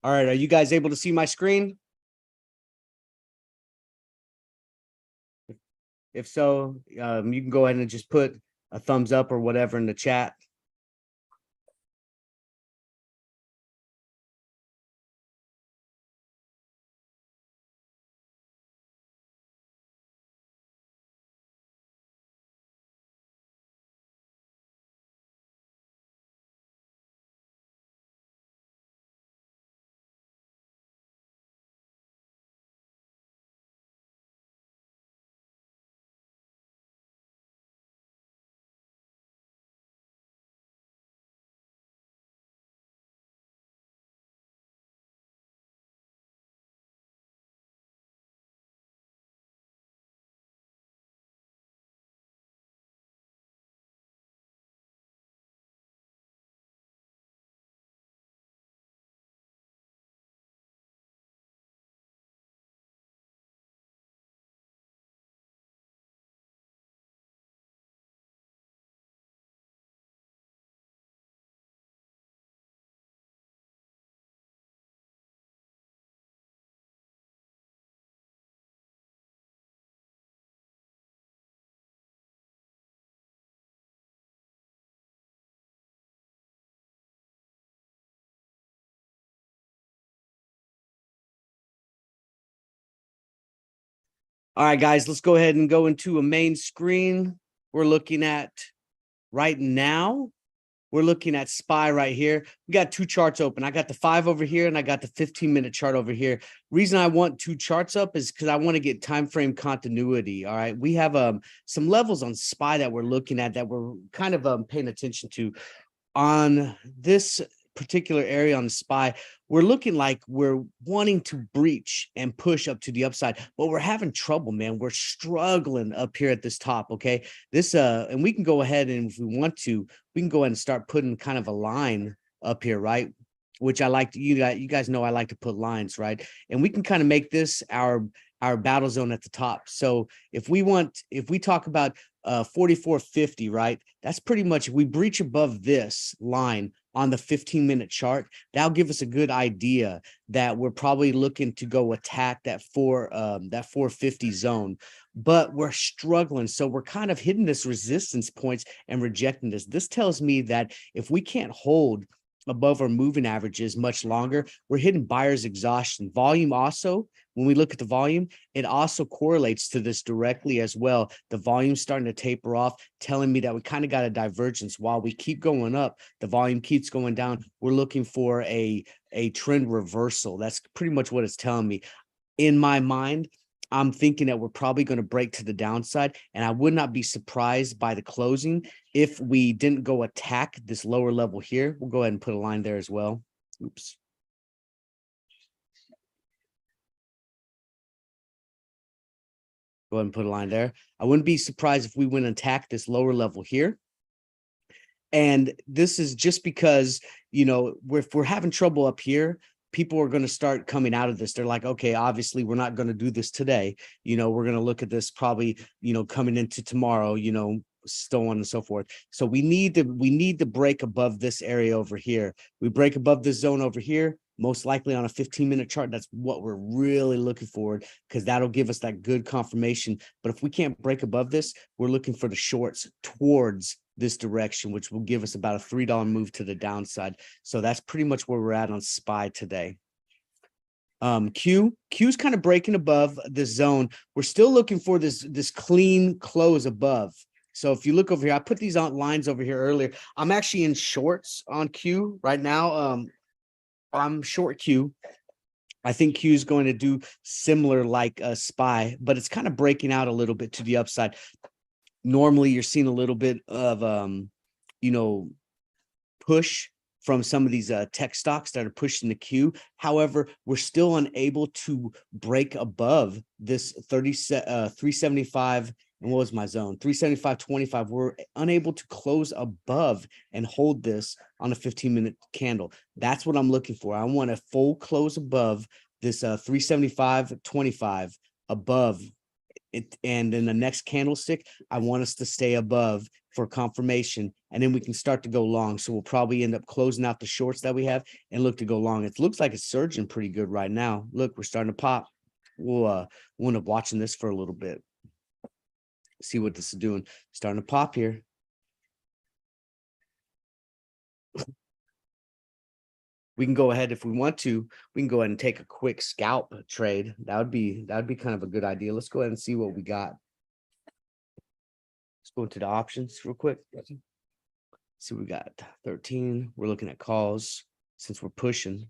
All right, are you guys able to see my screen? If so, you can go ahead and just put a thumbs up or whatever in the chat. All right, guys, let's go ahead and go into a main screen. We're looking at right now. We're looking at SPY right here. We got two charts open. I got the 5 over here and I got the 15-minute chart over here. Reason I want two charts up is because I want to get time frame continuity. All right. We have some levels on SPY that we're looking at that we're kind of paying attention to. On this particular area on the SPY, we're looking like we're wanting to breach and push up to the upside, but we're having trouble, man. We're struggling up here at this top. Okay. This and we can go ahead and if we want to, we can go ahead and start putting kind of a line up here, right? Which I like to, you guys know I like to put lines, right? And we can kind of make this our battle zone at the top. So if we talk about 4450, right? That's pretty much, if we breach above this line on the 15-minute chart, that'll give us a good idea that we're probably looking to go attack that 450 zone, but we're struggling. So we're kind of hitting this resistance points and rejecting this. This tells me that if we can't hold above our moving averages much longer, we're hitting buyer's exhaustion. Volume also, when we look at the volume, it also correlates to this directly as well. The volume's starting to taper off, telling me that we kind of got a divergence. While we keep going up, the volume keeps going down. We're looking for a trend reversal. That's pretty much what it's telling me. In my mind, I'm thinking that we're probably going to break to the downside, and I would not be surprised by the closing if we didn't go attack this lower level here. We'll go ahead and put a line there as well. Oops. Go ahead and put a line there. I wouldn't be surprised if we went and attack this lower level here. And this is just because, you know, if we're having trouble up here, people are going to start coming out of this. They're like, okay, obviously we're not going to do this today. You know, we're going to look at this probably, you know, coming into tomorrow, you know, so on and so forth. So we need to break above this area over here. We break above this zone over here, most likely on a 15-minute chart. That's what we're really looking for, because that'll give us that good confirmation. But if we can't break above this, we're looking for the shorts towards this direction, which will give us about a $3 move to the downside. So that's pretty much where we're at on SPY today. Q's kind of breaking above this zone. We're still looking for this clean close above. So if you look over here, I put these on lines over here earlier. I'm actually in shorts on Q right now. I'm short Q. I think Q is going to do similar like SPY, but it's kind of breaking out a little bit to the upside. Normally you're seeing a little bit of you know, push from some of these tech stocks that are pushing the Q. However, we're still unable to break above this 375. And what was my zone? 375.25. We're unable to close above and hold this on a 15-minute candle. That's what I'm looking for. I want a full close above this 375.25 above and in the next candlestick, I want us to stay above for confirmation, and then we can start to go long. So we'll probably end up closing out the shorts that we have and look to go long. It looks like it's surging pretty good right now. Look, we're starting to pop. We'll end up watching this for a little bit. See what this is doing. Starting to pop here. We can go ahead if we want to. We can go ahead and take a quick scalp trade. That would be kind of a good idea. Let's go ahead and see what we got. Let's go into the options real quick. See, we got 13. We're looking at calls since we're pushing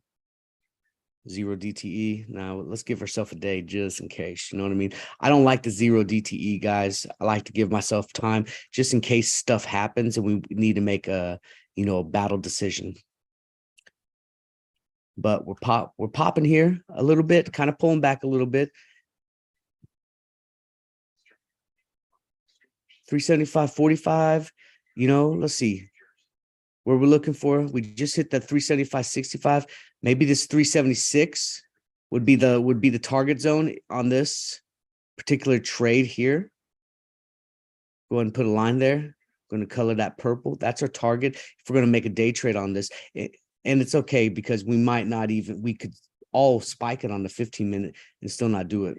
0 DTE. Now let's give ourselves a day just in case. You know what I mean? I don't like the 0 DTE, guys. I like to give myself time just in case stuff happens and we need to make a battle decision. But we're popping here a little bit, kind of pulling back a little bit. 375.45. Let's see where we're looking for. We just hit that 375.65. Maybe this 376 would be the target zone on this particular trade here. Go ahead and put a line there. Going to color that purple. That's our target. If we're going to make a day trade on this, and it's okay because we might not even, we could all spike it on the 15-minute and still not do it.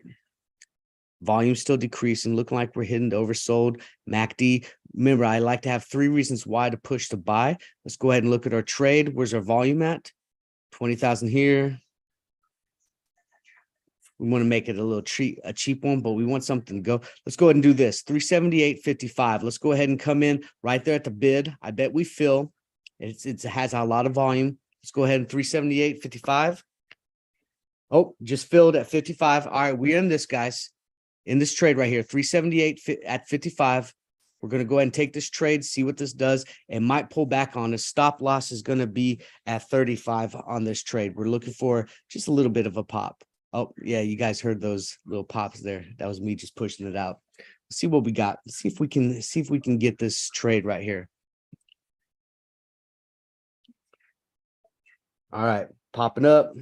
Volume still decreasing, looking like we're hitting the oversold MACD. Remember, I like to have 3 reasons why to push to buy. Let's go ahead and look at our trade. Where's our volume at? 20,000 here. We want to make it a cheap one, but we want something to go. Let's go ahead and do this. 378.55. Let's go ahead and come in right there at the bid. I bet we fill. It has a lot of volume. Let's go ahead and 378.55. Oh, just filled at 55. All right, we're in this, guys. In this trade right here, 378 at 55. We're going to go ahead and take this trade, see what this does. It might pull back on us. Stop loss is going to be at 35 on this trade. We're looking for just a little bit of a pop. Oh, yeah, you guys heard those little pops there. That was me just pushing it out. Let's see what we got. Let's see if we can get this trade right here. All right, popping up.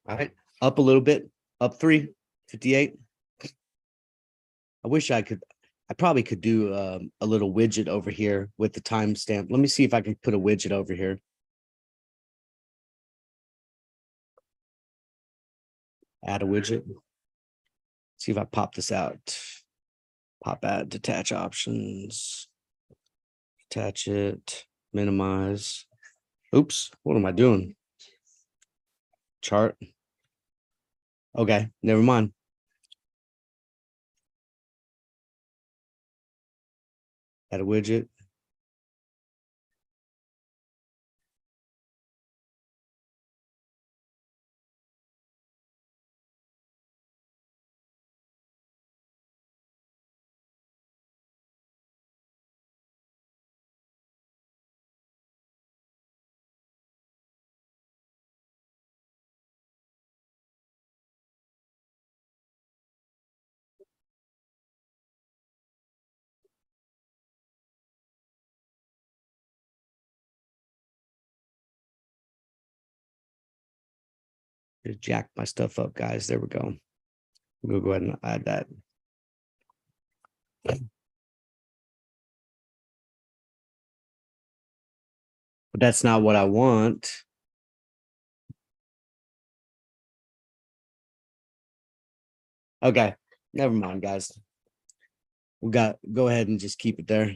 All right, up a little bit, up 358. I wish I probably could do a little widget over here with the timestamp. Let me see if I can put a widget over here. Add a widget. See if I pop this out. Pop add, detach options. Attach it, minimize. Oops, what am I doing? Chart. Okay, never mind. Add a widget. Just jack my stuff up, guys. There we go. We'll go ahead and add that. But that's not what I want. Okay, never mind, guys. Go ahead and just keep it there.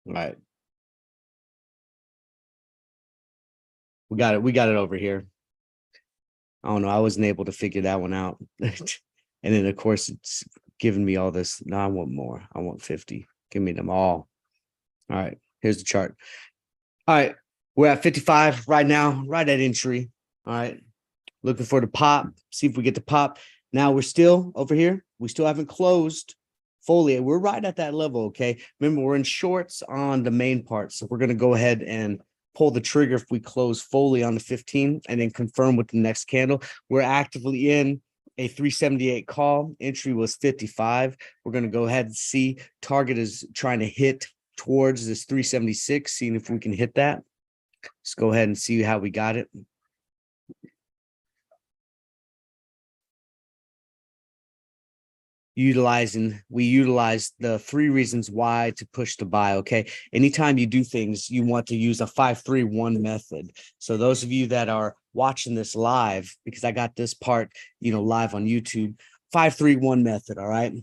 All right. We got it over here. I don't know. I wasn't able to figure that one out. And then of course it's giving me all this. No, I want more. I want 50. Give me them all. All right. Here's the chart. All right. We're at 55 right now, right at entry. All right. Looking for the pop. See if we get the pop. Now we're still over here. We still haven't closed fully. We're right at that level, okay? Remember, we're in shorts on the main part. So we're going to go ahead and pull the trigger if we close fully on the 15 and then confirm with the next candle. We're actively in a 378 call. Entry was 55. We're going to go ahead and see. Target is trying to hit towards this 376, seeing if we can hit that. Let's go ahead and see how we got it. We utilize the 3 reasons why to push to buy. Okay. Anytime you do things, you want to use a 5-3-1 method. So those of you that are watching this live, because I got this part, live on YouTube, 5-3-1 method. All right.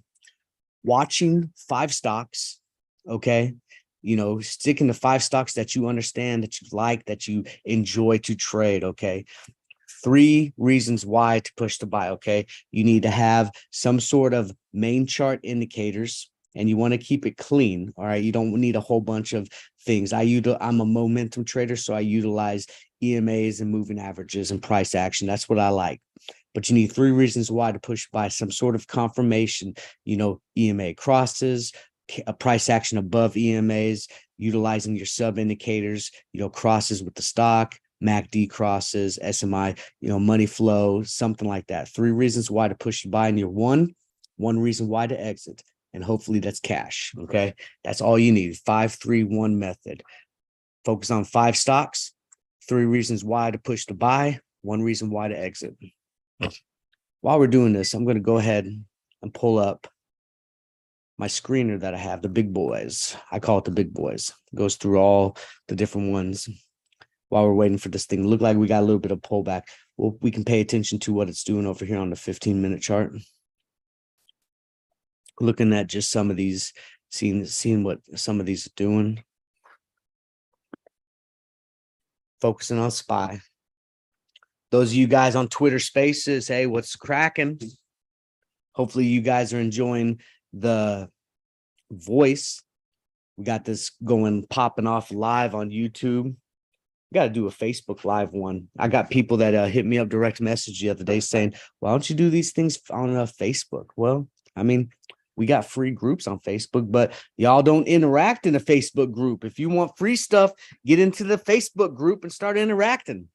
Watching 5 stocks. Okay. Sticking to 5 stocks that you understand, that you like, that you enjoy to trade. Okay. 3 reasons why to push to buy. Okay. You need to have some sort of main chart indicators and you want to keep it clean. All right. You don't need a whole bunch of things. I'm a momentum trader, so I utilize EMAs and moving averages and price action. That's what I like. But you need 3 reasons why to push by: some sort of confirmation, EMA crosses, a price action above EMAs, utilizing your sub indicators, crosses with the stock, MACD crosses, SMI, money flow, something like that. 3 reasons why to push you buy in year one reason why to exit. And hopefully that's cash. Okay. That's all you need. 5-3-1 method. Focus on 5 stocks, 3 reasons why to push to buy, 1 reason why to exit. While we're doing this, I'm going to go ahead and pull up my screener that I have, the big boys. I call it the big boys. It goes through all the different ones. While we're waiting for this thing, look like we got a little bit of pullback. Well, we can pay attention to what it's doing over here on the 15-minute chart. Looking at just some of these, seeing what some of these are doing. Focusing on SPY. Those of you guys on Twitter Spaces, hey, what's cracking? Hopefully you guys are enjoying the voice. We got this popping off live on YouTube. Got to do a Facebook Live one. I got people that hit me up direct message the other day saying, why don't you do these things on Facebook? Well, I mean, we got free groups on Facebook, but y'all don't interact in a Facebook group. If you want free stuff, get into the Facebook group and start interacting.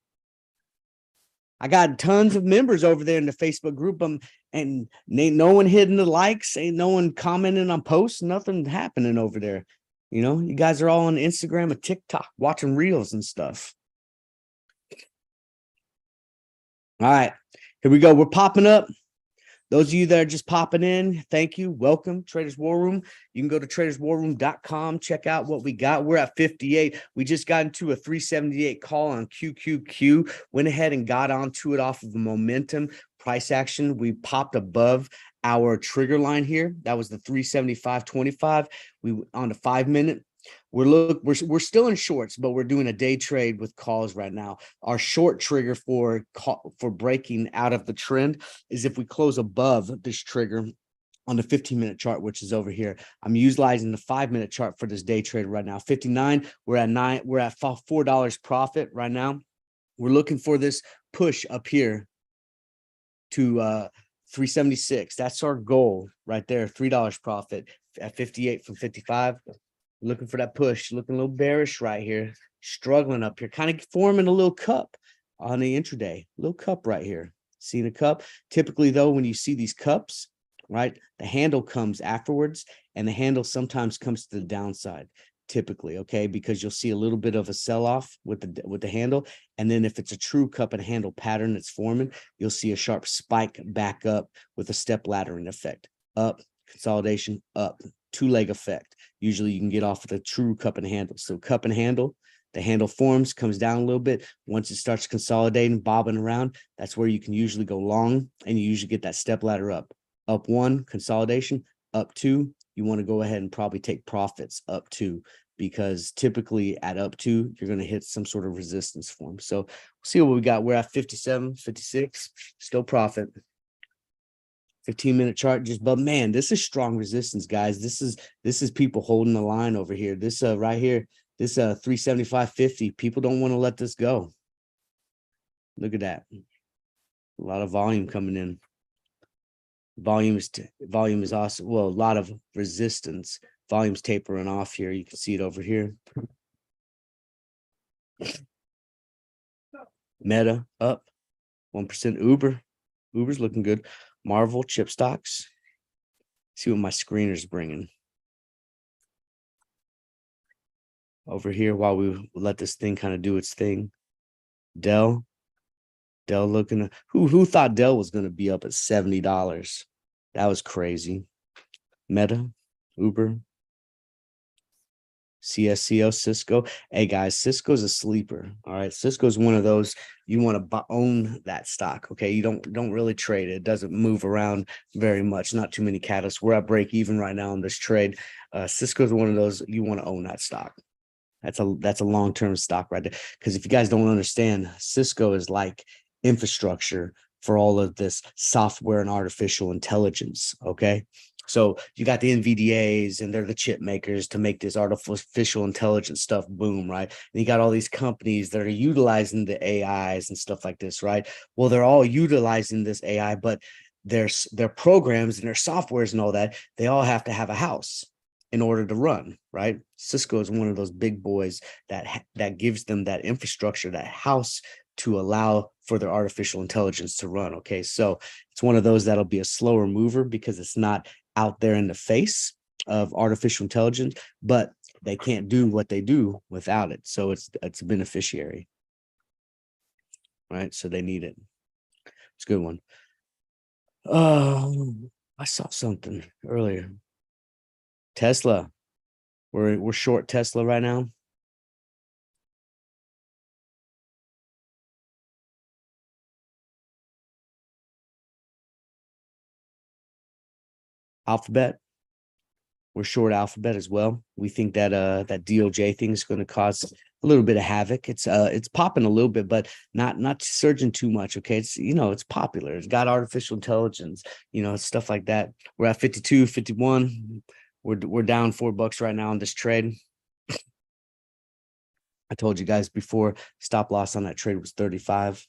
I got tons of members over there in the Facebook group, and ain't no one hitting the likes, ain't no one commenting on posts, nothing happening over there. You guys are all on Instagram and TikTok watching reels and stuff. All right, here we go. We're popping up. Those of you that are just popping in, thank you. Welcome, Traders War Room. You can go to traderswarroom.com, check out what we got. We're at 58. We just got into a 378 call on QQQ, went ahead and got onto it off of the momentum price action. We popped above our trigger line here. That was the 375.25. We on the 5-minute. We're still in shorts, but we're doing a day trade with calls right now. Our short trigger for breaking out of the trend is if we close above this trigger on the 15-minute chart, which is over here. I'm utilizing the 5-minute chart for this day trade right now. 59, we're at $4 profit right now. We're looking for this push up here to 376. That's our goal right there. $3 profit at 58 from 55. Looking for that push, looking a little bearish right here, struggling up here, kind of forming a little cup on the intraday, little cup right here. See the cup? Typically, though, when you see these cups, right, the handle comes afterwards, and the handle sometimes comes to the downside, typically, okay, because you'll see a little bit of a sell-off with the handle, and then if it's a true cup and handle pattern that's forming, you'll see a sharp spike back up with a step laddering effect. Up, consolidation, up, 2-leg effect. Usually you can get off with a true cup and handle. So cup and handle, the handle forms, comes down a little bit. Once it starts consolidating, bobbing around, that's where you can usually go long, and you usually get that step ladder up. Up 1, consolidation. Up 2, you want to go ahead and probably take profits up 2, because typically at up 2, you're going to hit some sort of resistance form. So we'll see what we got. We're at 57, 56, still profit. 15-minute chart, but man, this is strong resistance, guys. This is people holding the line over here. This right here, this 375.50. People don't want to let this go. Look at that. A lot of volume coming in. Volume is also, well, a lot of resistance. Volume's tapering off here. You can see it over here. Meta up 1%. Uber's looking good. Marvel chip stocks. See what my screener's bringing over here while we let this thing kind of do its thing. Dell looking. Who thought Dell was going to be up at $70? That was crazy. Meta, Uber, CSCO, Cisco. Hey guys, Cisco's a sleeper. All right, Cisco's one of those you want to own that stock. Okay, you don't really trade it. It doesn't move around very much. Not too many catalysts. We're at break even right now on this trade. Cisco's one of those you want to own that stock. That's a long-term stock right there. Because if you guys don't understand, Cisco is like infrastructure for all of this software and artificial intelligence. Okay. So you got the NVDAs and they're the chip makers to make this artificial intelligence stuff boom, right? And you got all these companies that are utilizing the AIs and stuff like this, right? Well, they're all utilizing this AI, but their programs and their softwares and all that, they all have to have a house in order to run, right? Cisco is one of those big boys that gives them that infrastructure, that house to allow for their artificial intelligence to run. Okay, so it's one of those that'll be a slower mover because it's not out there in the face of artificial intelligence, but they can't do what they do without it. So it's a beneficiary, right? So they need it. It's a good one. I saw something earlier. Tesla. We're short Tesla right now. Alphabet. We're short Alphabet as well. We think that that DOJ thing is going to cause a little bit of havoc. It's popping a little bit, but not surging too much. Okay, it's popular. It's got artificial intelligence, stuff like that. We're at 52, 51. We're down $4 right now on this trade. I told you guys before, stop loss on that trade was 35.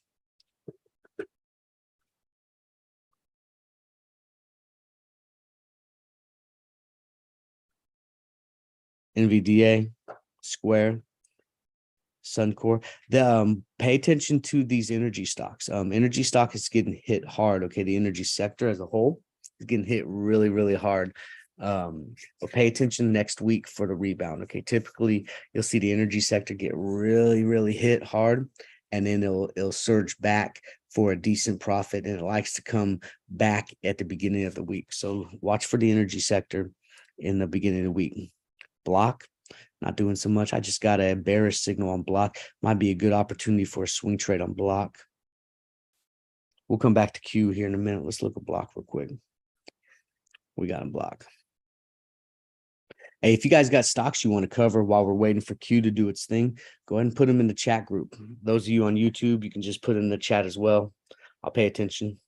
NVDA, Square, Suncor. Pay attention to these energy stocks. Energy stock is getting hit hard. Okay, the energy sector as a whole is getting hit really, really hard. But pay attention next week for the rebound. Okay, typically you'll see the energy sector get really, really hit hard, and then it'll surge back for a decent profit, and it likes to come back at the beginning of the week. So watch for the energy sector in the beginning of the week. Block, not doing so much. I just got a bearish signal on block. Might be a good opportunity for a swing trade on block. We'll come back to Q here in a minute. Let's look at block real quick. We got a block. Hey, if you guys got stocks you want to cover while we're waiting for Q to do its thing, go ahead and put them in the chat group. Those of you on YouTube, you can just put it in the chat as well. I'll pay attention.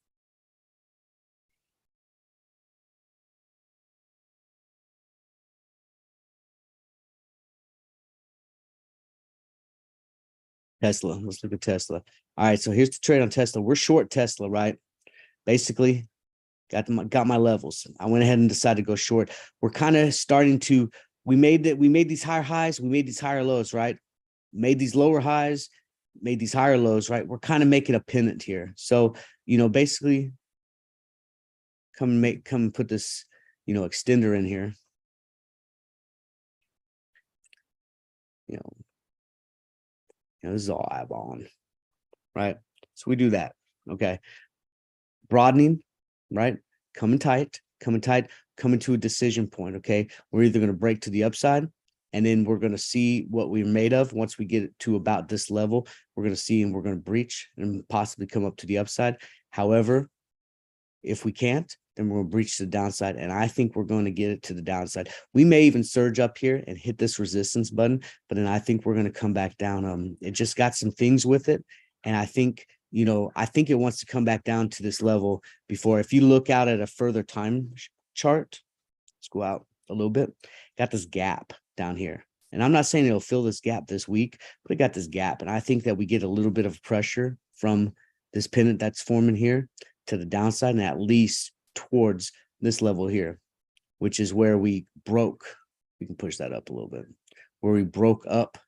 Tesla. Let's look at Tesla. All right, so here's the trade on Tesla. We're short Tesla, right? Basically, got my levels. I went ahead and decided to go short. We're kind of starting to. We made these higher highs. We made these higher lows, right? Made these lower highs. Made these higher lows, right? We're kind of making a pennant here. So basically, come and put this extender in here. This is all eyeballing, right? So we do that. Okay. Broadening, right? Coming tight, coming to a decision point. Okay. We're either going to break to the upside, and then we're going to see what we're made of. Once we get to about this level, we're going to see, and we're going to breach and possibly come up to the upside. However, if we can't, then we're going to breach the downside. And I think we're going to get it to the downside. We may even surge up here and hit this resistance button, but then I think we're going to come back down. It just got some things with it. And I think, it wants to come back down to this level before. If you look out at a further time chart, let's go out a little bit. Got this gap down here. And I'm not saying it'll fill this gap this week, but it got this gap. And I think that we get a little bit of pressure from this pennant that's forming here to the downside, and at least towards this level here, which is where we broke. We can push that up a little bit, where we broke up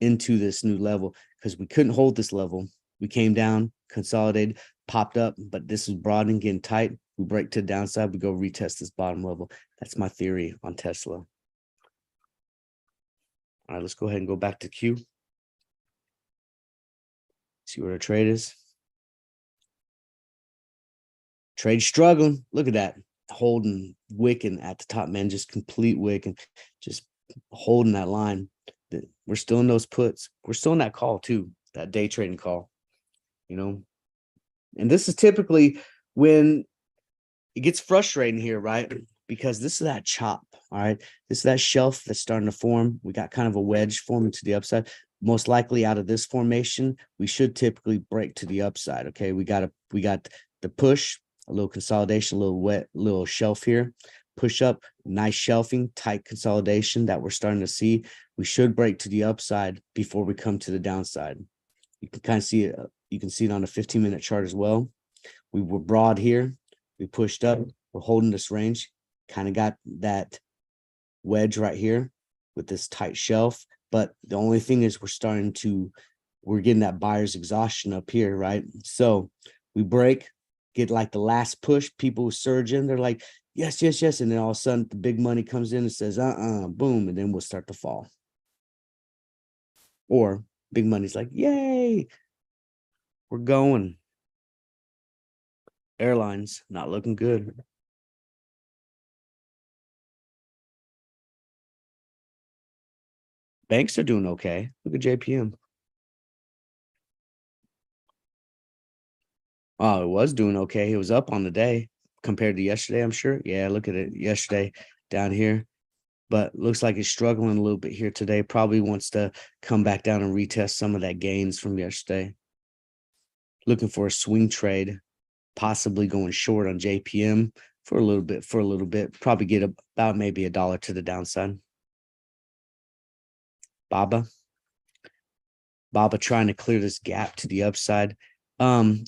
into this new level because we couldn't hold this level. We came down, consolidated, popped up, but this is broadening, getting tight. We break to the downside. We go retest this bottom level. That's my theory on Tesla. All right, let's go ahead and go back to Q. See where the trade is. Trade struggling. Look at that. Holding, wicking at the top, man. Just complete wick and just holding that line. We're still in those puts. We're still in that call too, that day trading call, you know. And this is typically when it gets frustrating here, right? Because this is that chop, all right? This is that shelf that's starting to form. We got kind of a wedge forming to the upside. Most likely out of this formation, we should typically break to the upside, okay? We got the push, a little consolidation, a little wet, little shelf here. Push up, nice shelving, tight consolidation that we're starting to see. We should break to the upside before we come to the downside. You can kind of see it. You can see it on a 15-minute chart as well. We were broad here. We pushed up. We're holding this range. Kind of got that wedge right here with this tight shelf. But the only thing is we're getting that buyer's exhaustion up here, right? So we break, get like the last push. People surge in. They're like, yes, yes, yes. And then all of a sudden the big money comes in and says, boom. And then we'll start to fall. Or big money's like, yay, we're going. Airlines not looking good. Banks are doing okay. Look at JPM. Oh, it was doing okay. It was up on the day compared to yesterday, I'm sure. Yeah, look at it yesterday down here. But looks like it's struggling a little bit here today. Probably wants to come back down and retest some of that gains from yesterday. Looking for a swing trade, possibly going short on JPM for a little bit. Probably get about maybe $1 to the downside. Baba trying to clear this gap to the upside. I'm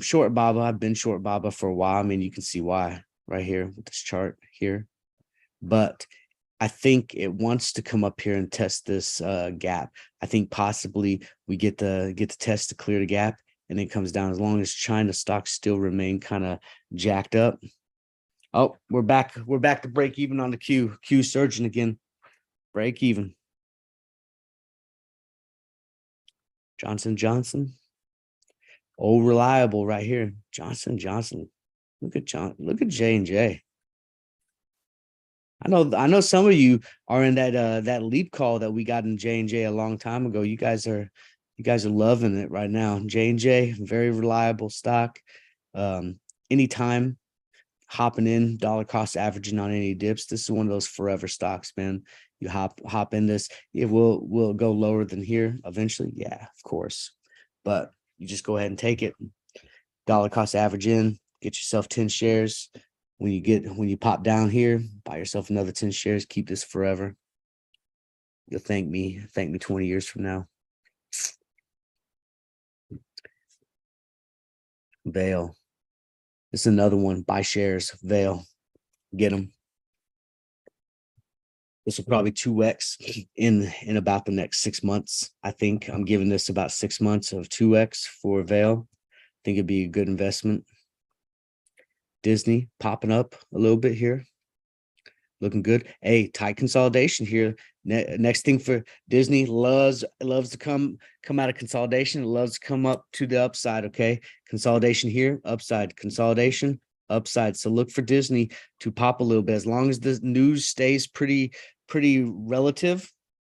short Baba. I've been short Baba for a while. I mean, you can see why right here with this chart here. But I think it wants to come up here and test this gap. I think possibly we get the test to clear the gap, and it comes down. As long as China stocks still remain kind of jacked up. Oh, we're back. We're back to break even on the Q. Q surging again. Break even. Johnson. Oh, reliable right here. Johnson. Look at J&J. I know some of you are in that leap call that we got in J&J a long time ago. You guys are loving it right now. J&J, very reliable stock. Anytime hopping in, dollar cost averaging on any dips. This is one of those forever stocks, man. You hop in this, it will go lower than here eventually. Yeah, of course. But you just go ahead and take it. Dollar cost average in, get yourself 10 shares. When you pop down here, buy yourself another 10 shares, keep this forever. You'll thank me 20 years from now. Vail. This is another one. Buy shares. Vail. Get them. This will probably 2x in about the next 6 months. I think I'm giving this about 6 months of 2x for Vail. I think it'd be a good investment. Disney popping up a little bit here. Looking good. Hey, tight consolidation here. Next thing for Disney, loves to come out of consolidation. It loves to come up to the upside, okay? Consolidation here, upside. Consolidation, upside. So look for Disney to pop a little bit. As long as the news stays pretty relative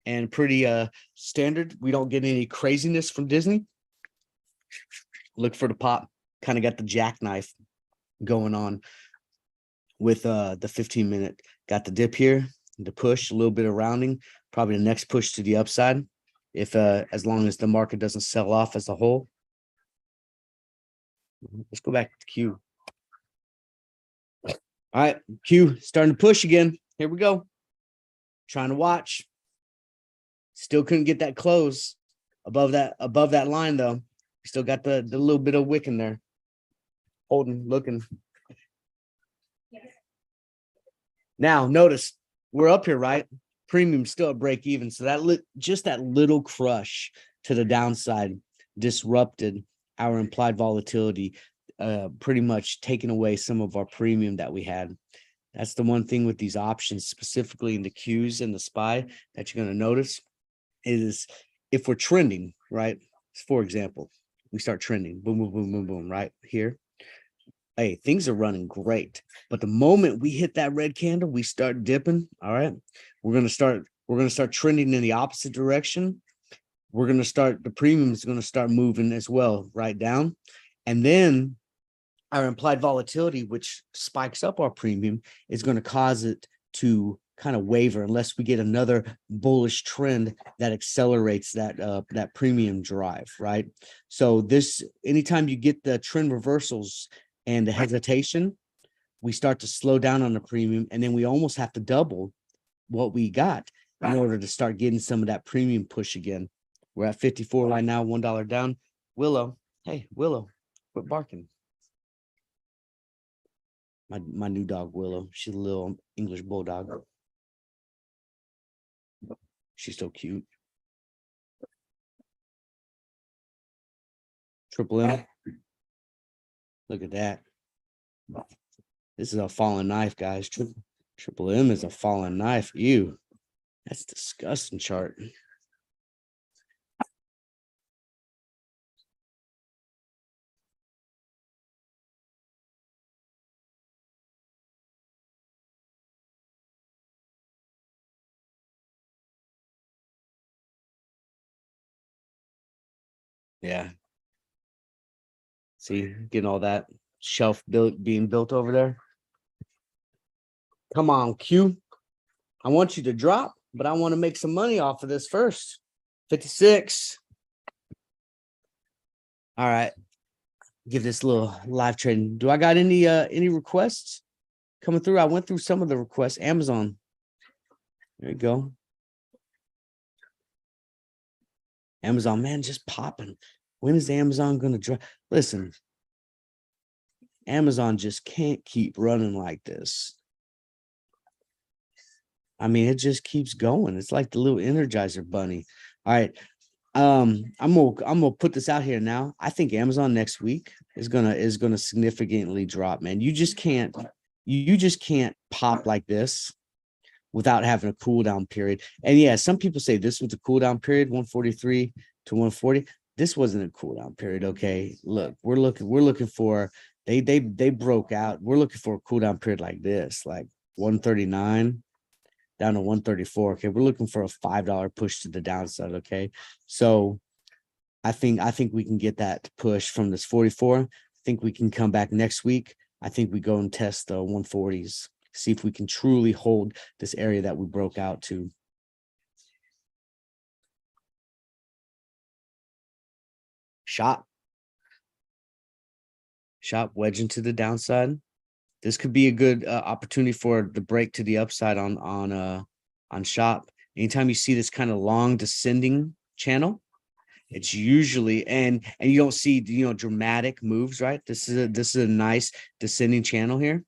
and pretty standard, we don't get any craziness from Disney. Look for the pop. Kind of got the jackknife going on with the 15-minute. Got the dip here, the push, a little bit of rounding, probably the next push to the upside, if as long as the market doesn't sell off as a whole. Let's go back to Q. All right, Q starting to push again. Here we go. Trying to watch. Still couldn't get that close above that line though. Still got the little bit of wick in there. holding, looking. Now, notice we're up here, right? Premium still at break even. So that just that little crush to the downside disrupted our implied volatility, pretty much taking away some of our premium that we had. That's the one thing with these options, specifically in the Qs and the SPY, that you're going to notice is if we're trending, right? For example, we start trending, boom, boom, boom, boom, boom, right here. Hey, things are running great. But the moment we hit that red candle, we start dipping. All right. We're going to start trending in the opposite direction. The premium is going to start moving as well, right down. And then our implied volatility, which spikes up our premium, is going to cause it to kind of waver unless we get another bullish trend that accelerates that premium drive, right? So anytime you get the trend reversals and the hesitation, we start to slow down on the premium, and then we almost have to double what we got in order to start getting some of that premium push again. We're at 54 right now, $1 down. Willow, hey, Willow, quit barking. My new dog, Willow. She's a little English bulldog. She's so cute. Triple M. Look at that. This is a fallen knife, guys. Triple M is a fallen knife. Ew. That's disgusting chart. Yeah. See, getting all that shelf being built over there. Come on, Q. I want you to drop, but I want to make some money off of this first. 56. All right. Give this little live trading. Do I got any requests coming through? I went through some of the requests. Amazon. There you go. Amazon, man, just popping. When is Amazon going to drop? Listen, Amazon just can't keep running like this. I mean, it just keeps going. It's like the little Energizer bunny. All right. I'm gonna put this out here now. I think Amazon next week is gonna significantly drop, man. You just can't pop like this without having a cool down period. And yeah, some people say this was a cool down period, 143 to 140. This wasn't a cool down period. Okay, look, we're looking for they broke out. We're looking for a cool down period like this, like 139 down to 134. Okay, we're looking for a $5 push to the downside. Okay, so I think we can get that push from this 44. I think we can come back next week. I think we go and test the 140s, see if we can truly hold this area that we broke out to. Shop wedge into the downside. This could be a good opportunity for the break to the upside on shop. Anytime you see this kind of long descending channel, it's usually and you don't see dramatic moves, right? This is a nice descending channel here.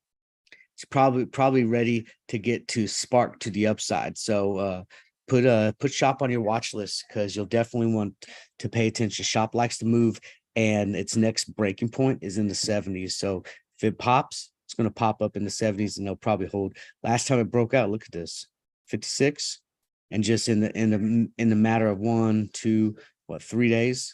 It's probably ready to get to spark to the upside. So put shop on your watch list because you'll definitely want to pay attention. Shop likes to move, and its next breaking point is in the 70s. So if it pops, it's going to pop up in the 70s, and they'll probably hold. Last time it broke out, look at this, 56, and just in the matter of 3 days,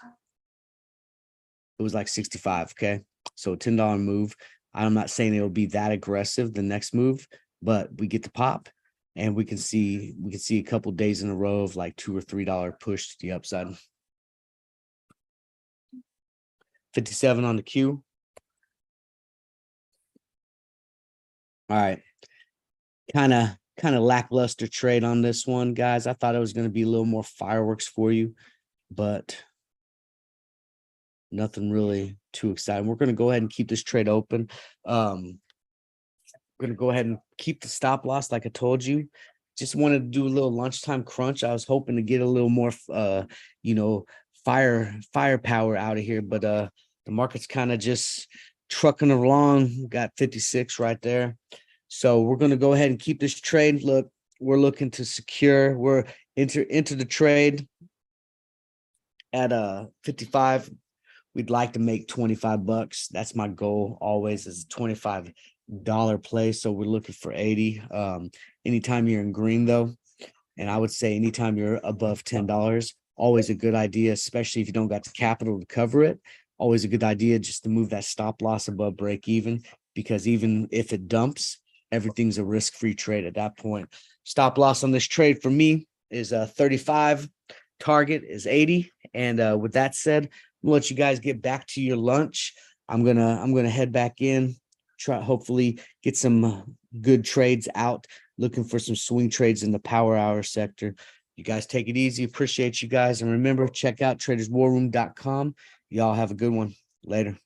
it was like 65. Okay, so a $10 move. I'm not saying it'll be that aggressive the next move, but we get the pop, and we can see a couple of days in a row of like $2 or $3 push to the upside. 57 on the Q. All right, kind of lackluster trade on this one, guys. I thought it was going to be a little more fireworks for you, but nothing really too exciting. We're going to go ahead and keep this trade open. We're going to go ahead and keep the stop loss like I told you. Just wanted to do a little lunchtime crunch. I was hoping to get a little more firepower out of here, but the market's kind of just trucking along. We got 56 right there. So we're going to go ahead and keep this trade. Look, we're looking to secure. We're into the trade at 55. We'd like to make 25 bucks. That's my goal always, is $25 play. So we're looking for 80. Anytime you're in green though, and I would say anytime you're above $10, always a good idea, especially if you don't got the capital to cover it. Always a good idea just to move that stop loss above break even, because even if it dumps, everything's a risk-free trade at that point. Stop loss on this trade for me is 35. Target is 80. And with that said, I'll let you guys get back to your lunch. I'm gonna head back in, try hopefully get some good trades out. Looking for some swing trades in the power hour sector. You guys take it easy. Appreciate you guys. And remember, check out traderswarroom.com. Y'all have a good one. Later.